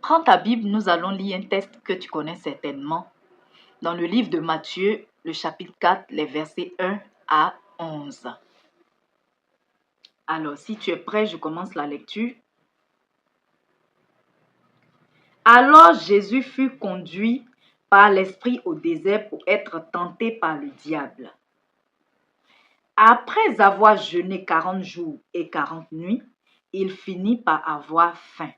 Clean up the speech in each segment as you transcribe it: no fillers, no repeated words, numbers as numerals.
Prends ta Bible, nous allons lire un texte que tu connais certainement. Dans le livre de Matthieu, le chapitre 4, les versets 1 à 11. Alors, si tu es prêt, je commence la lecture. Alors Jésus fut conduit par l'Esprit au désert pour être tenté par le diable. Après avoir jeûné 40 jours et 40 nuits, il finit par avoir faim.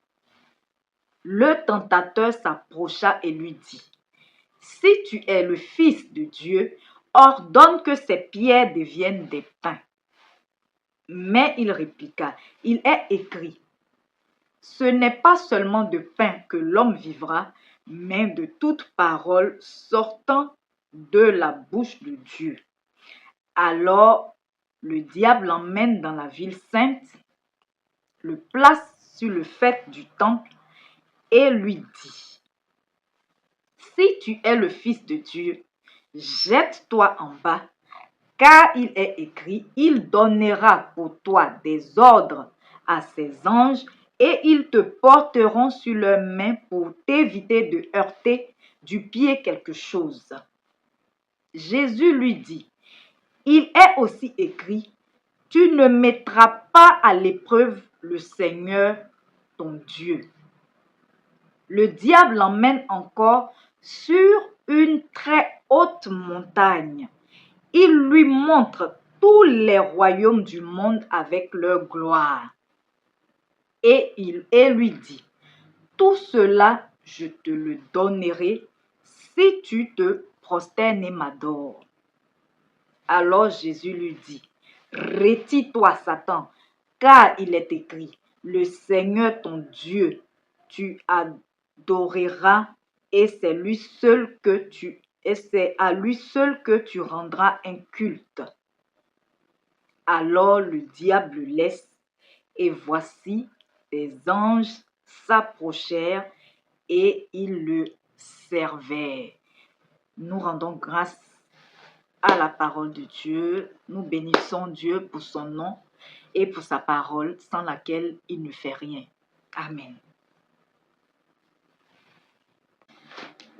Le tentateur s'approcha et lui dit, « Si tu es le Fils de Dieu, ordonne que ces pierres deviennent des pains. » Mais il répliqua, « Il est écrit, ce n'est pas seulement de pain que l'homme vivra, mais de toute parole sortant de la bouche de Dieu. » Alors le diable l'emmène dans la ville sainte, le place sur le faîte du temple et lui dit, « Si tu es le Fils de Dieu, jette-toi en bas, car il est écrit, il donnera pour toi des ordres à ses anges et ils te porteront sur leurs mains pour t'éviter de heurter du pied quelque chose. » Jésus lui dit, « Il est aussi écrit, tu ne mettras pas à l'épreuve le Seigneur ton Dieu. » Le diable l'emmène encore sur une très haute montagne. Il lui montre tous les royaumes du monde avec leur gloire. Et lui dit, « Tout cela, je te le donnerai si tu te prosternes et m'adores. » Alors Jésus lui dit, « Retire-toi, Satan, car il est écrit, le Seigneur ton Dieu, tu adoreras et c'est à lui seul que tu rendras un culte. » Alors le diable le laisse, et voici des anges s'approchèrent et ils le servaient. Nous rendons grâce à la parole de Dieu. Nous bénissons Dieu pour son nom et pour sa parole, sans laquelle il ne fait rien. Amen.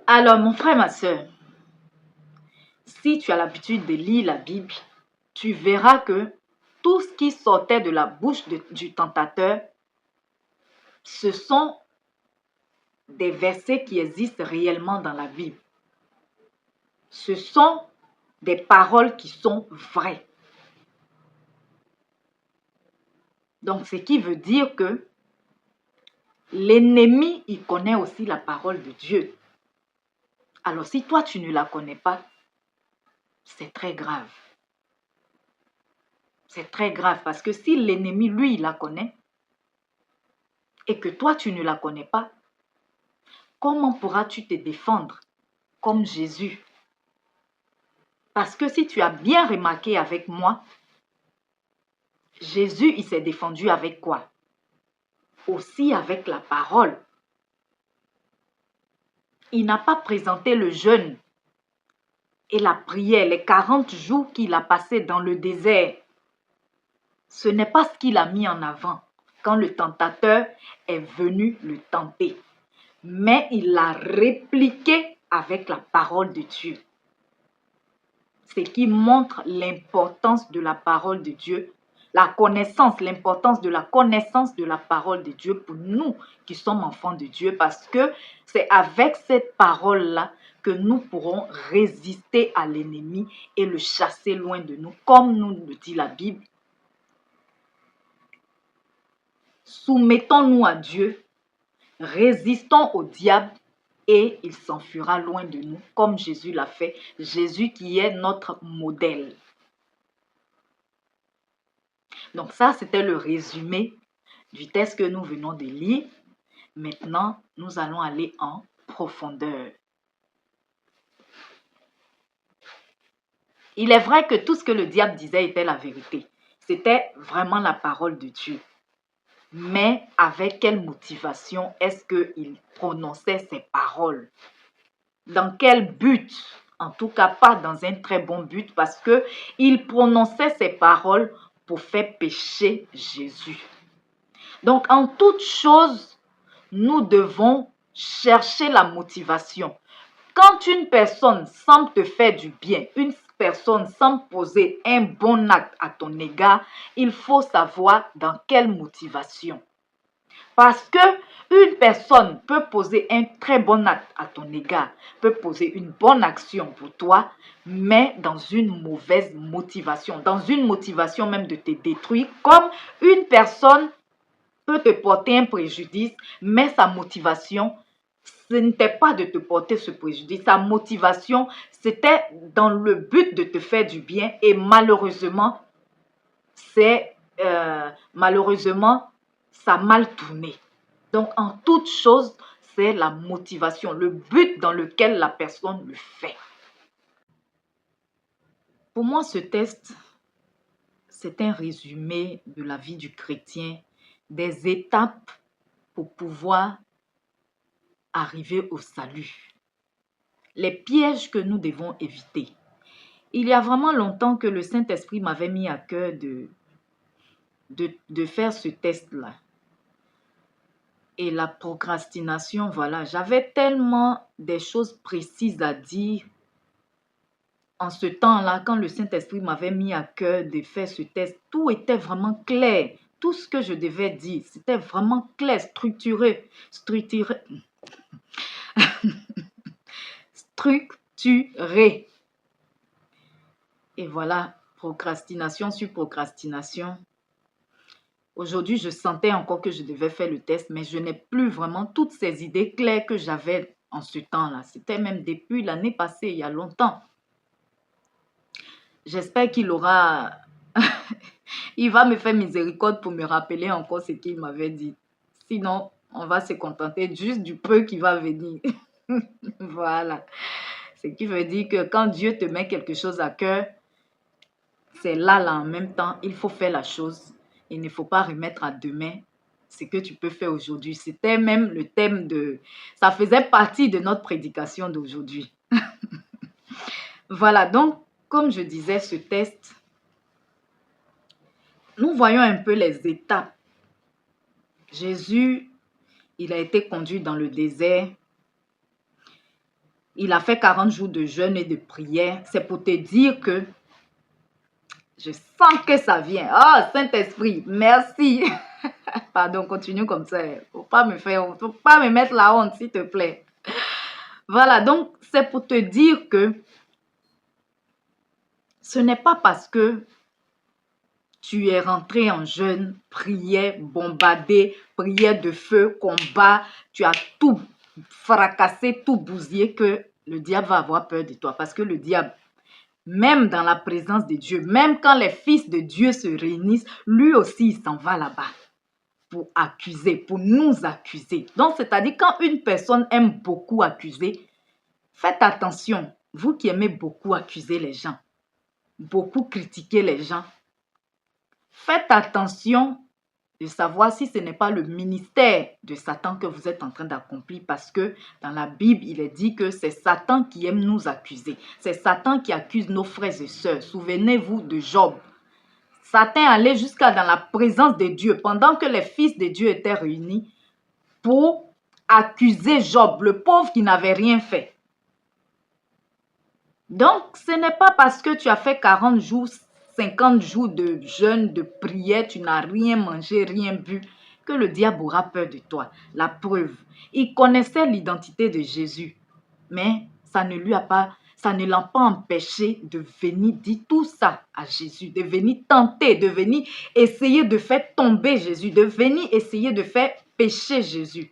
Alors, mon frère, ma soeur, si tu as l'habitude de lire la Bible, tu verras que tout ce qui sortait de la bouche du tentateur, ce sont des versets qui existent réellement dans la Bible. Ce sont des paroles qui sont vraies. Donc, ce qui veut dire que l'ennemi, il connaît aussi la parole de Dieu. Alors, si toi, tu ne la connais pas, c'est très grave. C'est très grave parce que si l'ennemi, lui, il la connaît et que toi, tu ne la connais pas, comment pourras-tu te défendre comme Jésus? Parce que si tu as bien remarqué avec moi, Jésus, il s'est défendu avec quoi? Aussi avec la parole. Il n'a pas présenté le jeûne et la prière, les 40 jours qu'il a passés dans le désert. Ce n'est pas ce qu'il a mis en avant quand le tentateur est venu le tenter. Mais il l'a répliqué avec la parole de Dieu. Ce qui montre l'importance de la parole de Dieu, l'importance de la connaissance de la parole de Dieu pour nous qui sommes enfants de Dieu, parce que c'est avec cette parole-là que nous pourrons résister à l'ennemi et le chasser loin de nous, comme nous le dit la Bible. Soumettons-nous à Dieu, résistons au diable et il s'enfuira loin de nous, comme Jésus l'a fait. Jésus qui est notre modèle. Donc ça, c'était le résumé du texte que nous venons de lire. Maintenant, nous allons aller en profondeur. Il est vrai que tout ce que le diable disait était la vérité. C'était vraiment la parole de Dieu. Mais avec quelle motivation est-ce qu'il prononçait ces paroles? Dans quel but? En tout cas, pas dans un très bon but, parce qu'il prononçait ces paroles pour faire pécher Jésus. Donc, en toute chose, nous devons chercher la motivation. Quand une personne semble te faire du bien, une personne semble poser un bon acte à ton égard, il faut savoir dans quelle motivation. Parce que une personne peut poser un très bon acte à ton égard, peut poser une bonne action pour toi, mais dans une mauvaise motivation, dans une motivation même de te détruire, comme une personne peut te porter un préjudice, mais sa motivation, ce n'était pas de te porter ce préjudice. Sa motivation, c'était dans le but de te faire du bien et malheureusement, malheureusement, ça a mal tourné. Donc, en toute chose, c'est la motivation, le but dans lequel la personne le fait. Pour moi, ce test, c'est un résumé de la vie du chrétien, des étapes pour pouvoir arriver au salut. Les pièges que nous devons éviter. Il y a vraiment longtemps que le Saint-Esprit m'avait mis à cœur de faire ce test-là. Et la procrastination, voilà, j'avais tellement des choses précises à dire en ce temps-là, quand le Saint-Esprit m'avait mis à cœur de faire ce test. Tout était vraiment clair. Tout ce que je devais dire, c'était vraiment clair, structuré. Et voilà, procrastination sur procrastination. Aujourd'hui, je sentais encore que je devais faire le test, mais je n'ai plus vraiment toutes ces idées claires que j'avais en ce temps-là. C'était même depuis l'année passée, il y a longtemps. J'espère qu'il aura... il va me faire miséricorde pour me rappeler encore ce qu'il m'avait dit. Sinon, on va se contenter juste du peu qui va venir. Voilà. Ce qui veut dire que quand Dieu te met quelque chose à cœur, c'est là en même temps, il faut faire la chose. Il ne faut pas remettre à demain ce que tu peux faire aujourd'hui. C'était même le thème de... Ça faisait partie de notre prédication d'aujourd'hui. Voilà, donc, comme je disais, ce test, nous voyons un peu les étapes. Jésus, il a été conduit dans le désert. Il a fait 40 jours de jeûne et de prière. C'est pour te dire que je sens que ça vient. Oh, Saint-Esprit, merci. Pardon, continue comme ça. Faut pas me mettre la honte, s'il te plaît. Voilà, donc c'est pour te dire que ce n'est pas parce que tu es rentré en jeûne, prière, bombardé, prière de feu, combat, tu as tout fracassé, tout bousillé, que le diable va avoir peur de toi. Parce que le diable, même dans la présence de Dieu, même quand les fils de Dieu se réunissent, lui aussi, il s'en va là-bas pour accuser, pour nous accuser. Donc, c'est-à-dire quand une personne aime beaucoup accuser, faites attention, vous qui aimez beaucoup accuser les gens, beaucoup critiquer les gens, faites attention de savoir si ce n'est pas le ministère de Satan que vous êtes en train d'accomplir, parce que dans la Bible, il est dit que c'est Satan qui aime nous accuser. C'est Satan qui accuse nos frères et sœurs. Souvenez-vous de Job. Satan allait jusqu'à dans la présence de Dieu pendant que les fils de Dieu étaient réunis pour accuser Job, le pauvre qui n'avait rien fait. Donc, ce n'est pas parce que tu as fait 40 jours, 50 jours de jeûne, de prière, tu n'as rien mangé, rien bu, que le diable aura peur de toi. La preuve, il connaissait l'identité de Jésus, mais ça ne l'a pas empêché de venir dire tout ça à Jésus, de venir tenter, de venir essayer de faire tomber Jésus, de venir essayer de faire pécher Jésus.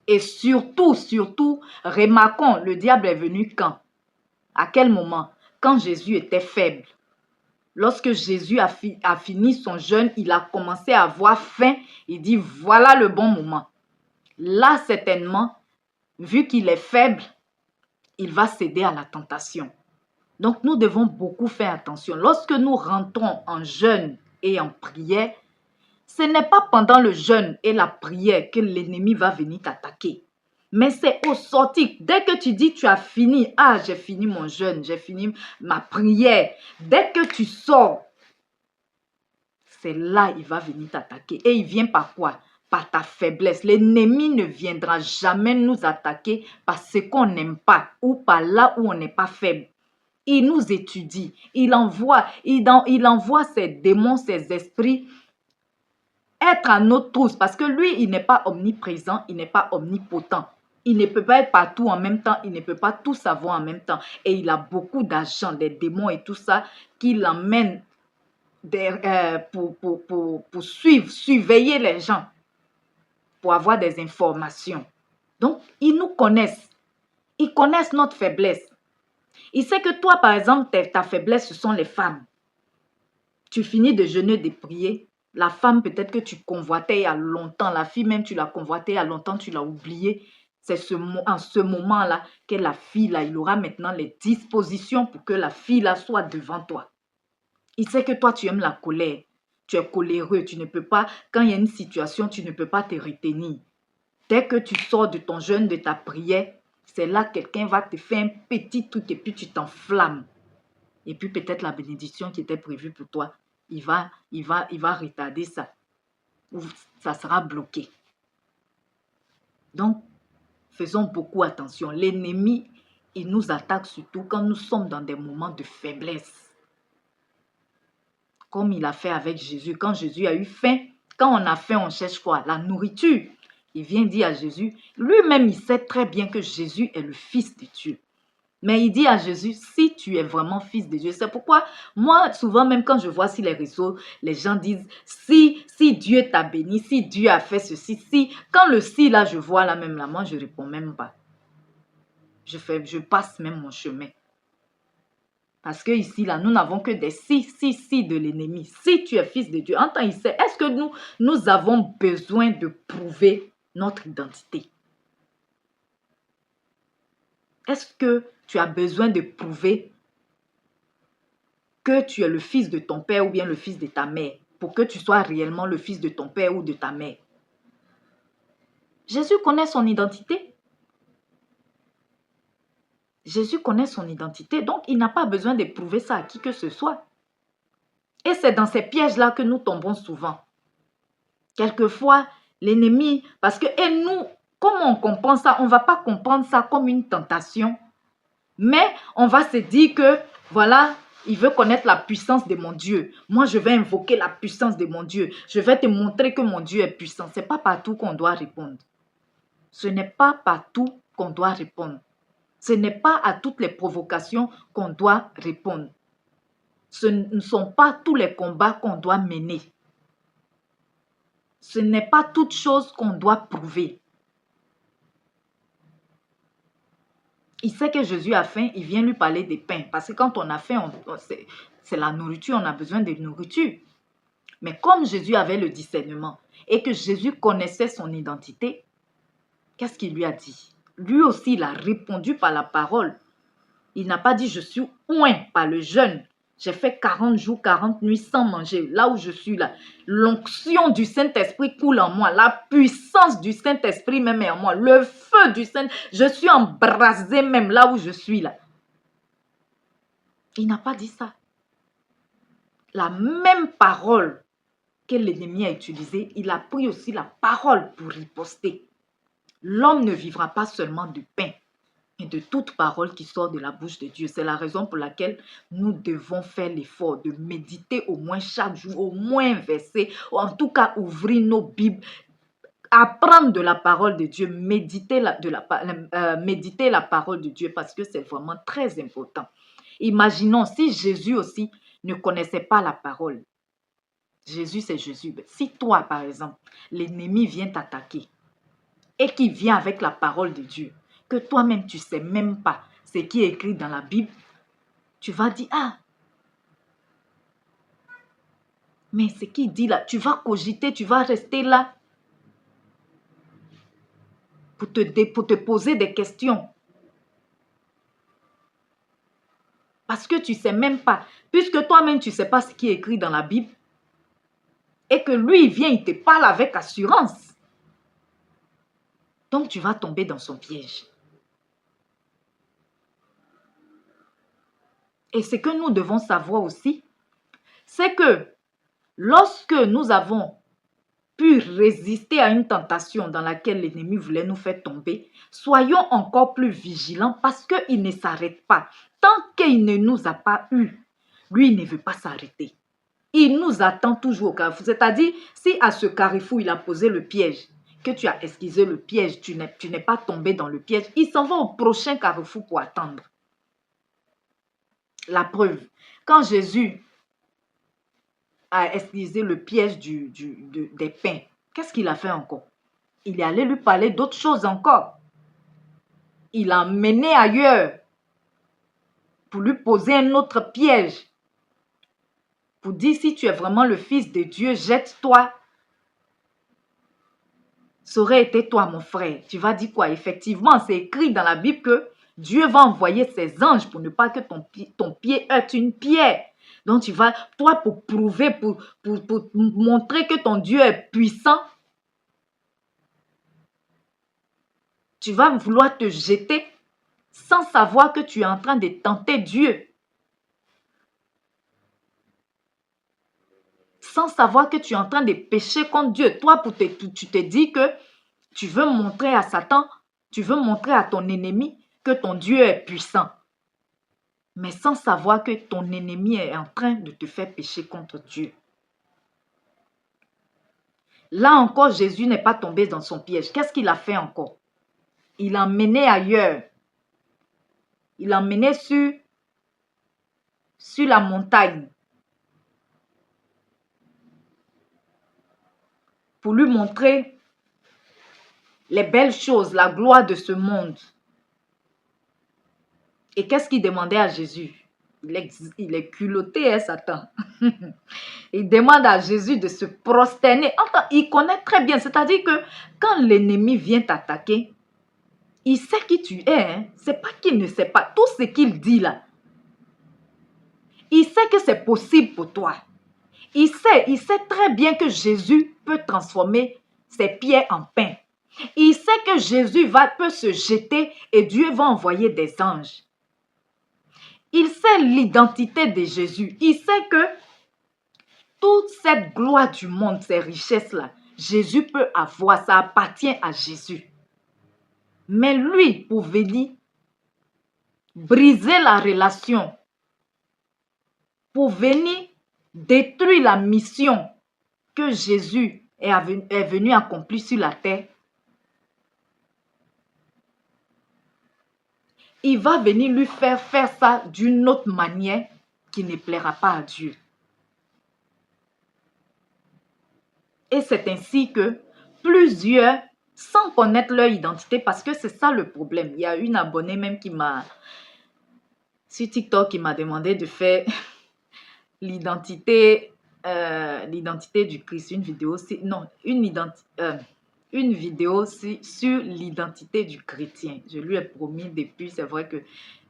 Et surtout, remarquons, le diable est venu quand? À quel moment? Quand Jésus était faible. Lorsque Jésus a fini son jeûne, il a commencé à avoir faim. Il dit, voilà le bon moment. Là, certainement, vu qu'il est faible, il va céder à la tentation. Donc, nous devons beaucoup faire attention. Lorsque nous rentrons en jeûne et en prière, ce n'est pas pendant le jeûne et la prière que l'ennemi va venir t'attaquer. Mais c'est au sortir. Dès que tu dis tu as fini, j'ai fini mon jeûne, j'ai fini ma prière. Dès que tu sors, c'est là il va venir t'attaquer. Et il vient par quoi? par ta faiblesse. L'ennemi ne viendra jamais nous attaquer par ce qu'on n'aime pas ou par là où on n'est pas faible. Il nous étudie, il envoie ses démons, ses esprits être à notre tous parce que lui, il n'est pas omniprésent, il n'est pas omnipotent. Il ne peut pas être partout en même temps, il ne peut pas tout savoir en même temps. Et il a beaucoup d'agents, des démons et tout ça qui l'emmènent pour surveiller les gens, pour avoir des informations. Donc, ils nous connaissent. Ils connaissent notre faiblesse. Il sait que toi, par exemple, ta faiblesse, ce sont les femmes. Tu finis de jeûner, de prier. La femme, peut-être que tu convoitais il y a longtemps. La fille, même, tu l'as convoitée il y a longtemps, tu l'as oubliée. C'est en ce moment-là que la fille, là, il aura maintenant les dispositions pour que la fille, là, soit devant toi. Il sait que toi, tu aimes la colère. Tu es coléreux. Tu ne peux pas, quand il y a une situation, tu ne peux pas te retenir. Dès que tu sors de ton jeûne, de ta prière, c'est là que quelqu'un va te faire un petit truc et puis tu t'enflammes. Et puis peut-être la bénédiction qui était prévue pour toi, il va retarder ça. Ou ça sera bloqué. Donc, faisons beaucoup attention. L'ennemi, il nous attaque surtout quand nous sommes dans des moments de faiblesse. Comme il a fait avec Jésus. Quand Jésus a eu faim, quand on a faim, on cherche quoi? La nourriture. Il vient dire à Jésus, lui-même, il sait très bien que Jésus est le Fils de Dieu. Mais il dit à Jésus, si tu es vraiment fils de Dieu, c'est pourquoi moi, souvent, même quand je vois sur les réseaux, les gens disent, si Dieu t'a béni, si Dieu a fait ceci, si, quand le si là, je vois là même là, moi, je ne réponds même pas. Je passe même mon chemin. Parce que ici, là, nous n'avons que des si de l'ennemi. Si tu es fils de Dieu, entends, il sait, est-ce que nous avons besoin de prouver notre identité? Est-ce que tu as besoin de prouver que tu es le fils de ton père ou bien le fils de ta mère pour que tu sois réellement le fils de ton père ou de ta mère? Jésus connaît son identité. Jésus connaît son identité, donc il n'a pas besoin de prouver ça à qui que ce soit. Et c'est dans ces pièges-là que nous tombons souvent. Quelquefois, l'ennemi, parce que et nous, comment on comprend ça? On ne va pas comprendre ça comme une tentation, mais on va se dire que, voilà, il veut connaître la puissance de mon Dieu. Moi, je vais invoquer la puissance de mon Dieu. Je vais te montrer que mon Dieu est puissant. Ce n'est pas partout qu'on doit répondre. Ce n'est pas partout qu'on doit répondre. Ce n'est pas à toutes les provocations qu'on doit répondre. Ce ne sont pas tous les combats qu'on doit mener. Ce n'est pas toute chose qu'on doit prouver. Il sait que Jésus a faim, il vient lui parler des pains. Parce que quand on a faim, c'est la nourriture, on a besoin de nourriture. Mais comme Jésus avait le discernement et que Jésus connaissait son identité, qu'est-ce qu'il lui a dit? Lui aussi, il a répondu par la parole. Il n'a pas dit, je suis oint par le jeûne. J'ai fait 40 jours, 40 nuits sans manger. Là où je suis là, l'onction du Saint-Esprit coule en moi. La puissance du Saint-Esprit même est en moi. Le feu du Saint, je suis embrasé même là où je suis là. Il n'a pas dit ça. La même parole que l'ennemi a utilisée, il a pris aussi la parole pour riposter. L'homme ne vivra pas seulement du pain, et de toute parole qui sort de la bouche de Dieu. C'est la raison pour laquelle nous devons faire l'effort de méditer au moins chaque jour, au moins un verset, ou en tout cas ouvrir nos Bibles, apprendre de la parole de Dieu, méditer la parole de Dieu parce que c'est vraiment très important. Imaginons si Jésus aussi ne connaissait pas la parole. Jésus, c'est Jésus. Si toi, par exemple, l'ennemi vient t'attaquer et qu'il vient avec la parole de Dieu, que toi-même, tu ne sais même pas ce qui est écrit dans la Bible, tu vas dire, ah, mais ce qu'il dit là, tu vas cogiter, tu vas rester là pour te poser des questions. Parce que tu ne sais même pas, puisque toi-même, tu ne sais pas ce qui est écrit dans la Bible, et que lui, il vient, il te parle avec assurance. Donc, tu vas tomber dans son piège. Et ce que nous devons savoir aussi, c'est que lorsque nous avons pu résister à une tentation dans laquelle l'ennemi voulait nous faire tomber, soyons encore plus vigilants parce qu'il ne s'arrête pas. Tant qu'il ne nous a pas eu, lui, il ne veut pas s'arrêter. Il nous attend toujours au carrefour. C'est-à-dire, si à ce carrefour, il a posé le piège, que tu as esquissé le piège, tu n'es pas tombé dans le piège, il s'en va au prochain carrefour pour attendre. La preuve, quand Jésus a esquissé le piège des pains, qu'est-ce qu'il a fait encore? Il est allé lui parler d'autres choses encore. Il l'a emmené ailleurs pour lui poser un autre piège. Pour dire, si tu es vraiment le Fils de Dieu, jette-toi. Ça aurait été toi, mon frère. Tu vas dire quoi? Effectivement, c'est écrit dans la Bible que Dieu va envoyer ses anges pour ne pas que ton pied heurte une pierre. Donc, tu vas, toi, pour prouver, pour montrer que ton Dieu est puissant, tu vas vouloir te jeter sans savoir que tu es en train de tenter Dieu. Sans savoir que tu es en train de pécher contre Dieu. Toi, tu te dis que tu veux montrer à Satan, tu veux montrer à ton ennemi que ton Dieu est puissant. Mais sans savoir que ton ennemi est en train de te faire pécher contre Dieu. Là encore, Jésus n'est pas tombé dans son piège. Qu'est-ce qu'il a fait encore? Il l'a emmené ailleurs. Il l'a emmené sur la montagne. Pour lui montrer les belles choses, la gloire de ce monde. Et qu'est-ce qu'il demandait à Jésus? Il est culotté, hein, Satan. Il demande à Jésus de se prosterner. Enfin, il connaît très bien. C'est-à-dire que quand l'ennemi vient t'attaquer, il sait qui tu es. Hein. C'est pas qu'il ne sait pas. Tout ce qu'il dit là, il sait que c'est possible pour toi. Il sait très bien que Jésus peut transformer ses pierres en pain. Il sait que Jésus peut se jeter et Dieu va envoyer des anges. Il sait l'identité de Jésus. Il sait que toute cette gloire du monde, ces richesses-là, Jésus peut avoir, ça appartient à Jésus. Mais lui, pour venir briser la relation, pour venir détruire la mission que Jésus est venu accomplir sur la terre, il va venir lui faire ça d'une autre manière qui ne plaira pas à Dieu. Et c'est ainsi que plusieurs, sans connaître leur identité, parce que c'est ça le problème. Il y a une abonnée même sur TikTok qui m'a demandé de faire l'identité du Christ, une vidéo, une vidéo sur l'identité du chrétien. Je lui ai promis depuis, c'est vrai que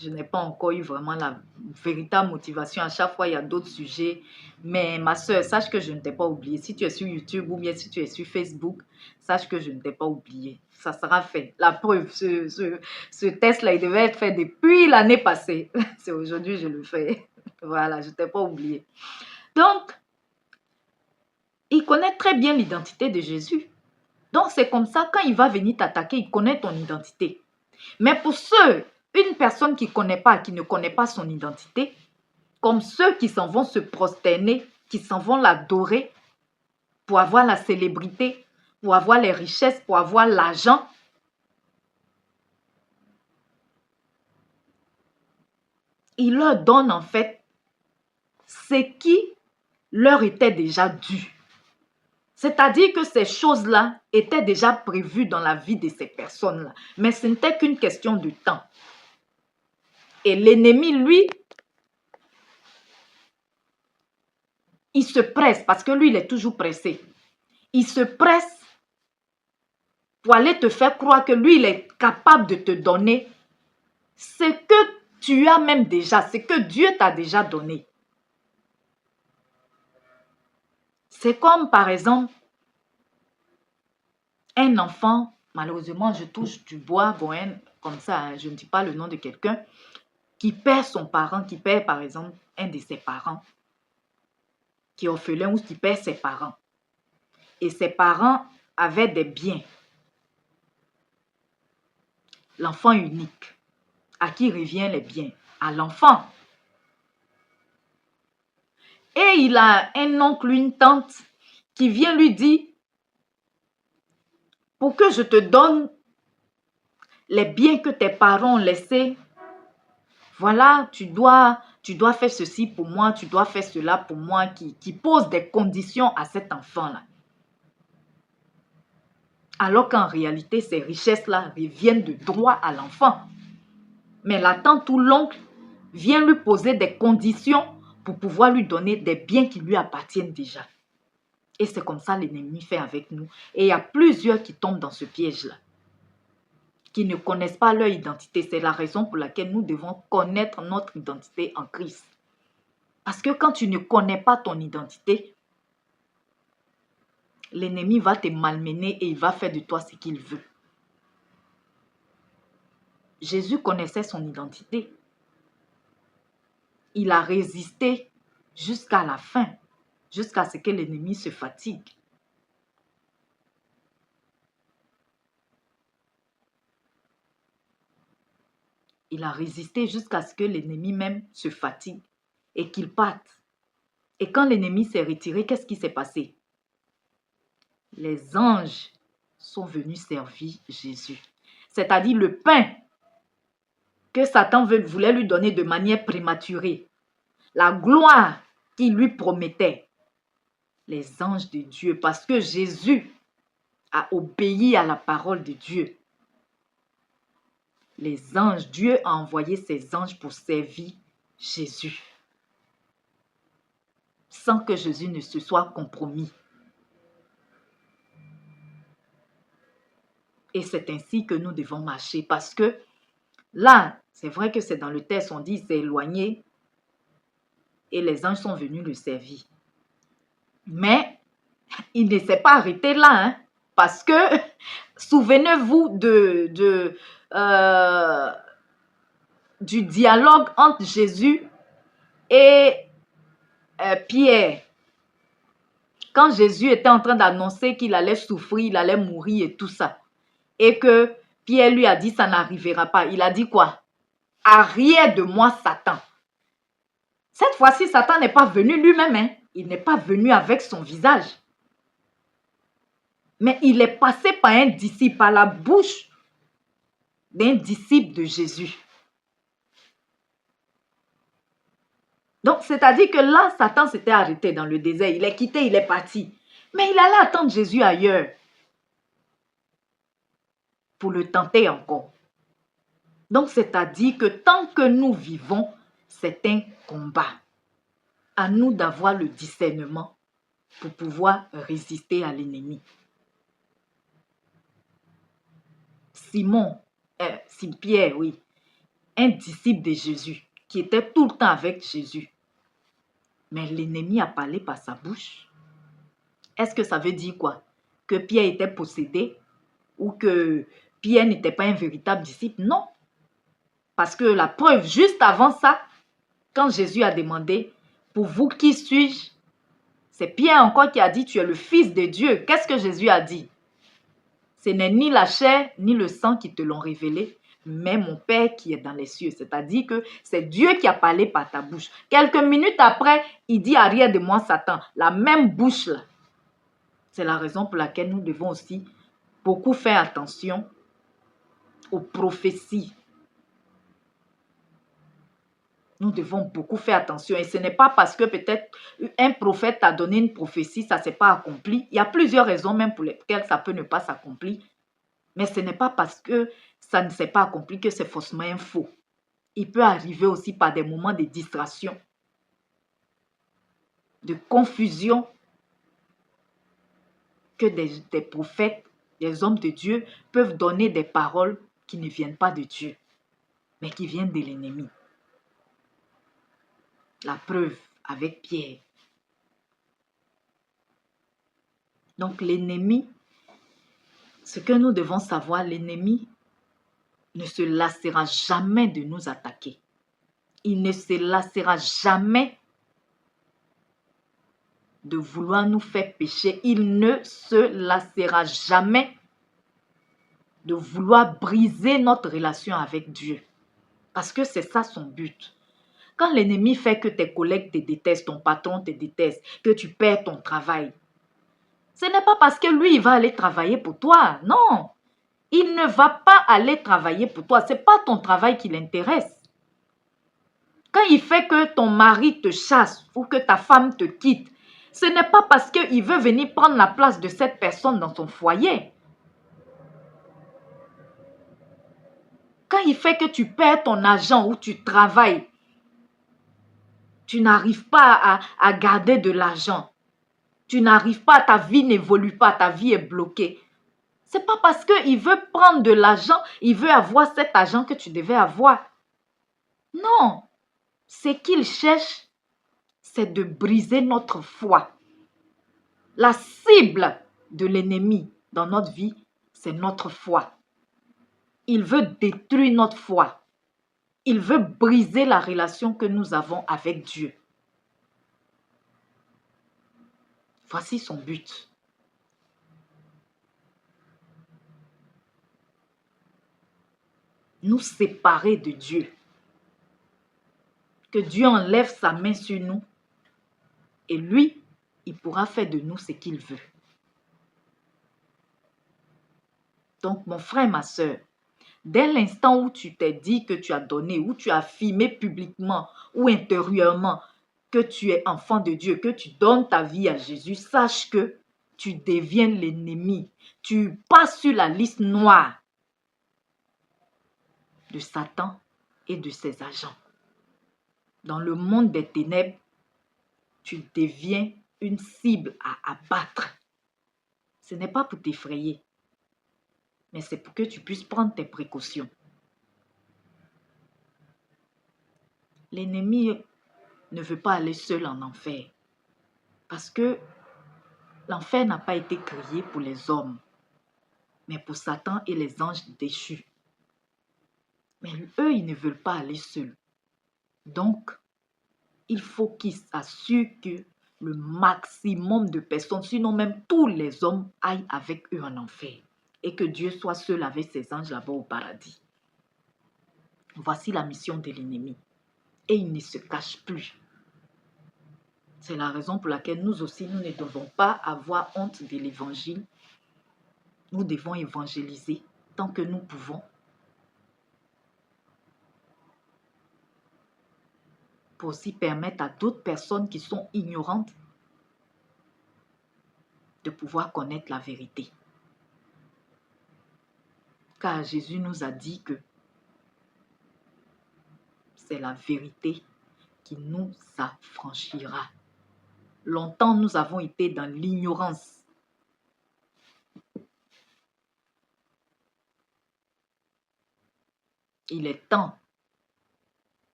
je n'ai pas encore eu vraiment la véritable motivation. À chaque fois, il y a d'autres sujets. Mais ma soeur, sache que je ne t'ai pas oublié. Si tu es sur YouTube ou bien si tu es sur Facebook, sache que je ne t'ai pas oublié. Ça sera fait. La preuve, ce test-là, il devait être fait depuis l'année passée. C'est aujourd'hui que je le fais. Voilà, je ne t'ai pas oublié. Donc, il connaît très bien l'identité de Jésus. Donc, c'est comme ça, quand il va venir t'attaquer, il connaît ton identité. Mais pour une personne qui ne connaît pas son identité, comme ceux qui s'en vont se prosterner, qui s'en vont l'adorer pour avoir la célébrité, pour avoir les richesses, pour avoir l'argent, il leur donne en fait ce qui leur était déjà dû. C'est-à-dire que ces choses-là étaient déjà prévues dans la vie de ces personnes-là. Mais ce n'était qu'une question de temps. Et l'ennemi, lui, il se presse, parce que lui, il est toujours pressé. Il se presse pour aller te faire croire que lui, il est capable de te donner ce que tu as même déjà, ce que Dieu t'a déjà donné. C'est comme, par exemple, un enfant, malheureusement, je touche du bois, bon, comme ça, hein, je ne dis pas le nom de quelqu'un, qui perd son parent, qui perd, par exemple, un de ses parents, qui est orphelin ou qui perd ses parents. et ses parents avaient des biens. L'enfant unique, à qui revient les biens? À l'enfant. Et il a un oncle, une tante qui vient lui dire, pour que je te donne les biens que tes parents ont laissés, voilà, tu dois faire ceci pour moi, tu dois faire cela pour moi, qui pose des conditions à cet enfant-là. Alors qu'en réalité, ces richesses-là reviennent de droit à l'enfant. Mais la tante ou l'oncle vient lui poser des conditions pour pouvoir lui donner des biens qui lui appartiennent déjà. Et c'est comme ça l'ennemi fait avec nous. Et il y a plusieurs qui tombent dans ce piège-là, qui ne connaissent pas leur identité. C'est la raison pour laquelle nous devons connaître notre identité en Christ. Parce que quand tu ne connais pas ton identité, l'ennemi va te malmener et il va faire de toi ce qu'il veut. Jésus connaissait son identité. Il a résisté jusqu'à la fin, jusqu'à ce que l'ennemi se fatigue. Il a résisté jusqu'à ce que l'ennemi même se fatigue et qu'il parte. Et quand l'ennemi s'est retiré, qu'est-ce qui s'est passé? Les anges sont venus servir Jésus. C'est-à-dire le pain que Satan voulait lui donner de manière prématurée. La gloire qu'il lui promettait. Les anges de Dieu, parce que Jésus a obéi à la parole de Dieu. Les anges, Dieu a envoyé ses anges pour servir Jésus. Sans que Jésus ne se soit compromis. Et c'est ainsi que nous devons marcher. Parce que là, c'est vrai que c'est dans le texte, on dit il s'est éloigné et les anges sont venus le servir. Mais il ne s'est pas arrêté là, hein, parce que souvenez-vous du dialogue entre Jésus et Pierre. Quand Jésus était en train d'annoncer qu'il allait souffrir, il allait mourir et tout ça, et que Pierre lui a dit ça n'arrivera pas, il a dit quoi? Arrière de moi, Satan. Cette fois-ci, Satan n'est pas venu lui-même, hein. Il n'est pas venu avec son visage. Mais il est passé par un disciple, par la bouche d'un disciple de Jésus. Donc, c'est-à-dire que là, Satan s'était arrêté dans le désert. Il est quitté, il est parti. Mais il allait attendre Jésus ailleurs pour le tenter encore. Donc, c'est-à-dire que tant que nous vivons, c'est un combat. À nous d'avoir le discernement pour pouvoir résister à l'ennemi. Pierre, oui, un disciple de Jésus, qui était tout le temps avec Jésus. Mais l'ennemi a parlé par sa bouche. Est-ce que ça veut dire quoi? Que Pierre était possédé ou que Pierre n'était pas un véritable disciple? Non. Parce que la preuve, juste avant ça, quand Jésus a demandé, pour vous, qui suis-je? C'est Pierre encore qui a dit, tu es le Fils de Dieu. Qu'est-ce que Jésus a dit? Ce n'est ni la chair ni le sang qui te l'ont révélé, mais mon Père qui est dans les cieux. C'est-à-dire que c'est Dieu qui a parlé par ta bouche. Quelques minutes après, il dit arrière de moi Satan. La même bouche là. C'est la raison pour laquelle nous devons aussi beaucoup faire attention aux prophéties. Nous devons beaucoup faire attention. Et ce n'est pas parce que peut-être un prophète t'a donné une prophétie, ça ne s'est pas accompli. Il y a plusieurs raisons même pour lesquelles ça peut ne pas s'accomplir. Mais ce n'est pas parce que ça ne s'est pas accompli que c'est forcément un faux. Il peut arriver aussi par des moments de distraction, de confusion, que des prophètes, des hommes de Dieu peuvent donner des paroles qui ne viennent pas de Dieu, mais qui viennent de l'ennemi. La preuve avec Pierre. Donc l'ennemi, ce que nous devons savoir, l'ennemi ne se lassera jamais de nous attaquer. Il ne se lassera jamais de vouloir nous faire pécher. Il ne se lassera jamais de vouloir briser notre relation avec Dieu. Parce que c'est ça son but. Quand l'ennemi fait que tes collègues te détestent, ton patron te déteste, que tu perds ton travail, ce n'est pas parce que lui, il va aller travailler pour toi. Non. Il ne va pas aller travailler pour toi. Ce n'est pas ton travail qui l'intéresse. Quand il fait que ton mari te chasse ou que ta femme te quitte, ce n'est pas parce qu'il veut venir prendre la place de cette personne dans son foyer. Quand il fait que tu perds ton argent ou tu travailles, tu n'arrives pas à garder de l'argent. Tu n'arrives pas, ta vie n'évolue pas, ta vie est bloquée. Ce n'est pas parce qu'il veut prendre de l'argent, il veut avoir cet argent que tu devais avoir. Non, ce qu'il cherche, c'est de briser notre foi. La cible de l'ennemi dans notre vie, c'est notre foi. Il veut détruire notre foi. Il veut briser la relation que nous avons avec Dieu. Voici son but. Nous séparer de Dieu. Que Dieu enlève sa main sur nous et lui, il pourra faire de nous ce qu'il veut. Donc, mon frère, ma soeur, dès l'instant où tu t'es dit que tu as donné, où tu as affirmé publiquement ou intérieurement que tu es enfant de Dieu, que tu donnes ta vie à Jésus, sache que tu deviens l'ennemi. Tu passes sur la liste noire de Satan et de ses agents. Dans le monde des ténèbres, tu deviens une cible à abattre. Ce n'est pas pour t'effrayer, mais c'est pour que tu puisses prendre tes précautions. L'ennemi ne veut pas aller seul en enfer, parce que l'enfer n'a pas été créé pour les hommes, mais pour Satan et les anges déchus. Mais eux, ils ne veulent pas aller seuls. Donc, il faut qu'ils s'assurent que le maximum de personnes, sinon même tous les hommes, aillent avec eux en enfer. Et que Dieu soit seul avec ses anges là-bas au paradis. Voici la mission de l'ennemi. Et il ne se cache plus. C'est la raison pour laquelle nous aussi, nous ne devons pas avoir honte de l'évangile. Nous devons évangéliser tant que nous pouvons. Pour aussi permettre à d'autres personnes qui sont ignorantes de pouvoir connaître la vérité. Car Jésus nous a dit que c'est la vérité qui nous affranchira. Longtemps, nous avons été dans l'ignorance. Il est temps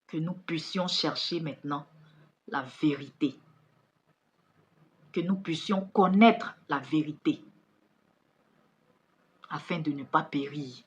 que nous puissions chercher maintenant la vérité. Que nous puissions connaître la vérité afin de ne pas périr.